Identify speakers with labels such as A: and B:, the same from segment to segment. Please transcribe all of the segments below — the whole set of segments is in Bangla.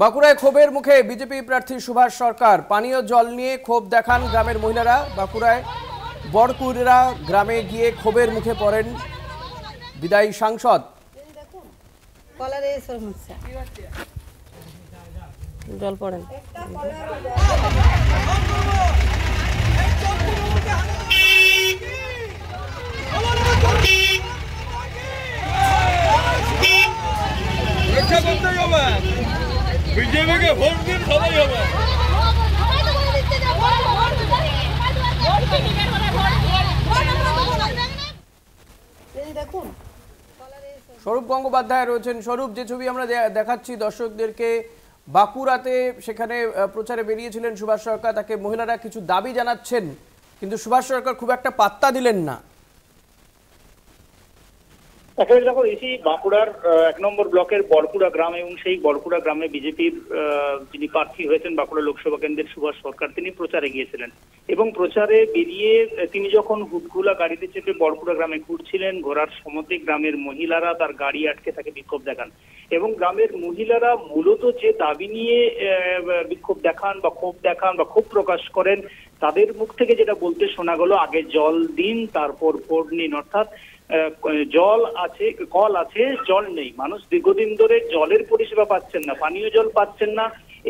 A: বাঁকুড়ায় ক্ষোভের মুখে বিজেপি প্রার্থী সুভাষ সরকার। পানীয় জল নিয়ে ক্ষোভ দেখান গ্রামের মহিলারা। বাঁকুড়ায় বড়কুড়া গ্রামে গিয়ে ক্ষোভের মুখে পড়েন বিদায়ী সাংসদ।
B: জল পড়েন
C: বিজেপিকে ভোট দিন, সবাই হবে।
A: স্বরূপ গঙ্গোপাধ্যায় রয়েছেন। স্বরূপ, যে ছবি আমরা দেখাচ্ছি দর্শকদেরকে, বাঁকুড়াতে সেখানে প্রচারে বেরিয়েছিলেন সুভাষ সরকার। তাকে মহিলারা কিছু দাবি জানাচ্ছেন, কিন্তু সুভাষ সরকার খুব একটা পাত্তা দিলেন না।
D: দেখো, এসি বাঁকুড়ার 1 নম্বর ব্লকের বড়কুড়া গ্রাম, এবং সেই বড়কুড়া গ্রামে বিজেপির যিনি প্রার্থী হয়েছেন বাঁকুড়া লোকসভা কেন্দ্রের সুভাষ সরকার, তিনি প্রচারে গিয়েছিলেন। এবং প্রচারে বেরিয়ে তিনি যখন হুটখোলা গাড়িতে চেপে বড়কুড়া গ্রামে ঘুরছিলেন, ঘোরার সময় গ্রামের মহিলারা তার গাড়ি আটকে তাকে বিক্ষোভ দেখান। এবং গ্রামের মহিলারা মূলত যে দাবি নিয়ে বিক্ষোভ দেখান বা ক্ষোভ দেখান বা ক্ষোভ প্রকাশ করেন, তাদের মুখ থেকে যেটা বলতে শোনা গেল, আগে জল দিন, তারপর ভোট নিন। অর্থাৎ জল আছে, কল আছে, জল নেই। মানুষ দীর্ঘদিন ধরে জলের পরিষেবা পাচ্ছেন না, পানীয় জল পাচ্ছেন না।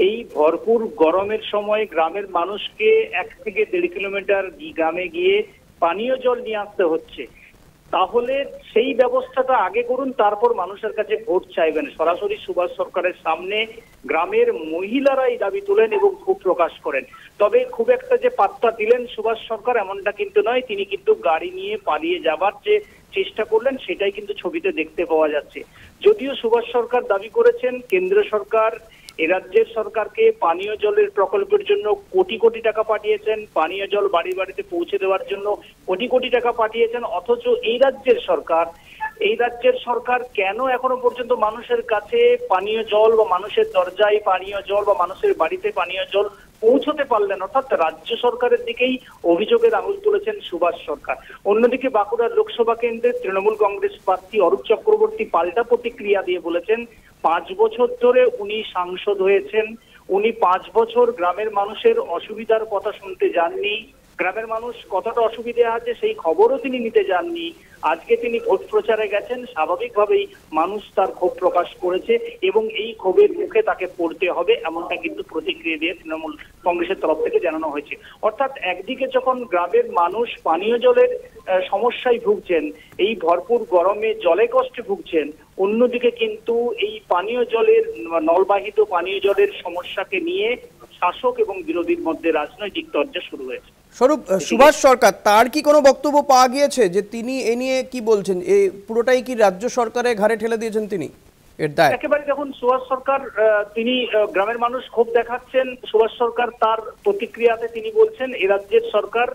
D: এই ভরপুর গরমের সময় গ্রামের মানুষকে 1 থেকে 1.5 কিলোমিটার গ্রামে গিয়ে পানীয় জল নিয়ে আসতে হচ্ছে। তাহলে সেই ব্যবস্থাটা আগে করুন, তারপর মানুষের কাছে ভোট চাইবেন। সরাসরি সুভাষ সরকারের সামনে গ্রামের মহিলারা এই দাবি তোলেন এবং ক্ষোভ প্রকাশ করেন। তবে খুব একটা যে পাত্তা দিলেন সুভাষ সরকার, এমনটা কিন্তু নয়। তিনি কিন্তু গাড়ি নিয়ে পালিয়ে যাবার যে চেষ্টা করলেন, সেটাই কিন্তু ছবিতে দেখতে পাওয়া যাচ্ছে। যদিও সুভাষ সরকার দাবি করেছেন কেন্দ্র সরকার এ রাজ্যের সরকারকে পানীয় জলের প্রকল্পের জন্য কোটি কোটি টাকা পাঠিয়েছেন, পানীয় জল বাড়ি বাড়িতে পৌঁছে দেওয়ার জন্য কোটি কোটি টাকা পাঠিয়েছেন। অথচ এই রাজ্যের সরকার কেন এখনো পর্যন্ত মানুষের কাছে পানীয় জল বা মানুষের দরজায় পানীয় জল বা মানুষের বাড়িতে পানীয় জল পৌঁছতে পারলেন? অর্থাৎ রাজ্য সরকারের দিকেই অভিযোগের আঙুল তুলেছেন সুভাষ সরকার। অন্যদিকে বাঁকুড়া লোকসভা কেন্দ্রের তৃণমূল কংগ্রেস প্রার্থী অরূপ চক্রবর্তী পাল্টা প্রতিক্রিয়া দিয়ে বলেছেন, 5 বছর ধরে উনি সাংসদ হয়েছেন, উনি 5 বছর গ্রামের মানুষের অসুবিধার কথা শুনতে যাননি, গ্রামের মানুষ কতটা অসুবিধা আছে সেই খবরও তিনি নিতে যাননি। আজকে তিনি ভোট প্রচারে গেছেন, স্বাভাবিকভাবেই মানুষ তার ক্ষোভ প্রকাশ করেছে এবং এই ক্ষোভের মুখে তাকে পড়তে হবে, এমনটা কিন্তু প্রতিক্রিয়া দিয়ে তৃণমূল কংগ্রেসের তরফ থেকে জানানো হয়েছে। অর্থাৎ একদিকে যখন গ্রামের মানুষ পানীয় জলের সমস্যায় ভুগছেন, এই ভরপুর গরমে জলে কষ্টে ভুগছেন, অন্যদিকে কিন্তু এই পানীয় জলের নলবাহিত পানীয় জলের সমস্যাকে নিয়ে শাসক এবং বিরোধীর মধ্যে রাজনৈতিক তরজা শুরু হয়েছে।
A: স্বরূপ, সুভাষ সরকার তার কি কোনো বক্তব্য পাওয়া গিয়েছে যে তিনি এ নিয়ে কি বলছেন? এই পুরোটাই কি রাজ্য সরকারের ঘাড়ে ঠেলে দিয়েছেন তিনি এর দায়?
D: একেবারে দেখুন, সুভাষ সরকার তিনি গ্রামের মানুষ ক্ষোভ দেখাচ্ছেন, সুভাষ সরকার তার প্রতিক্রিয়াতে তিনি বলছেন এ রাজ্যের সরকার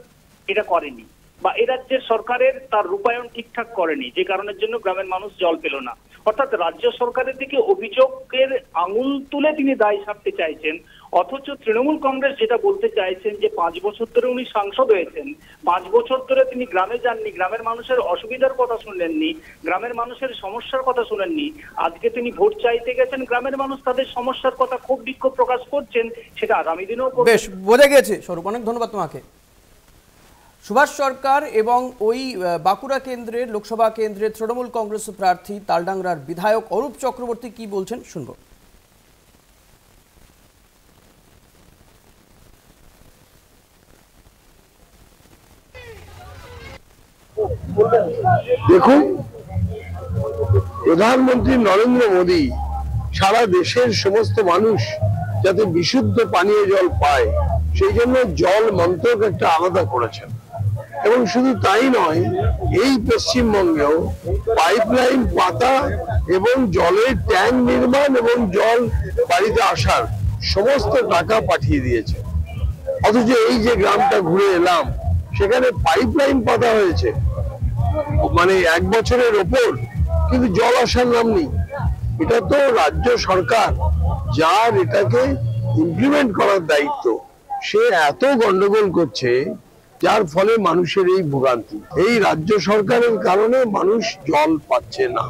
D: এটা করেনি বা এ রাজ্যের সরকারের তার রূপায়ণ ঠিকঠাক করেনি, যে কারণের জন্য গ্রামের মানুষ জল পেল না। অর্থাৎ রাজ্য সরকারের দিকে অভিযোগের আঙুল তুলে তিনি দায় সারতে চাইছেন। অথচ তৃণমূল কংগ্রেস যেটা বলতে চাইছেন যে 5 বছর ধরে উনি সাংসদ হয়েছেন, 5 বছর ধরে তিনি গ্রামে যাননি, গ্রামের মানুষের অসুবিধার কথা শুনলেননি, গ্রামের মানুষের সমস্যার কথা শুনেননি। আজকে তিনি ভোট চাইতে গেছেন, গ্রামের মানুষ তাদের সমস্যার কথা খুব বিক্ষোভ প্রকাশ করছেন, সেটা আগামী দিনেও করবেন।
A: বেশ, বোঝা গেছে স্বরূপ, অনেক ধন্যবাদ তোমাকে। সুভাষ সরকার এবং ওই বাঁকুড়া কেন্দ্রের লোকসভা কেন্দ্রের তৃণমূল কংগ্রেস প্রার্থী তালডাংরার বিধায়ক অরূপ চক্রবর্তী কি বলছেন শুনব।
E: দেখুন, প্রধানমন্ত্রী নরেন্দ্র মোদী সারা দেশের সমস্ত মানুষ যাতে বিশুদ্ধ পানীয় জল পায় সেই জন্য জল মন্ত্রক একটা আলাদা করেছেন। এবং শুধু তাই নয়, এই পশ্চিমবঙ্গেও পাইপলাইন পাতা এবং জলের ট্যাঙ্ক নির্মাণ এবং জল বাড়িতে আসার সমস্ত টাকা পাঠিয়ে দিয়েছে। অথচ এই যে গ্রামটা ঘুরে এলাম, সেখানে পাইপলাইন পাতা হয়েছে মানে 1 বছরের ওপর, কিন্তু জল আসার নাম নেই। এটা তো রাজ্য সরকার, যার এটাকে ইমপ্লিমেন্ট করার দায়িত্ব, সে এত গন্ডগোল করছে যার ফলে মানুষের এই ভোগান্তি। এই রাজ্য সরকারের কারণে মানুষ জল পাচ্ছে না।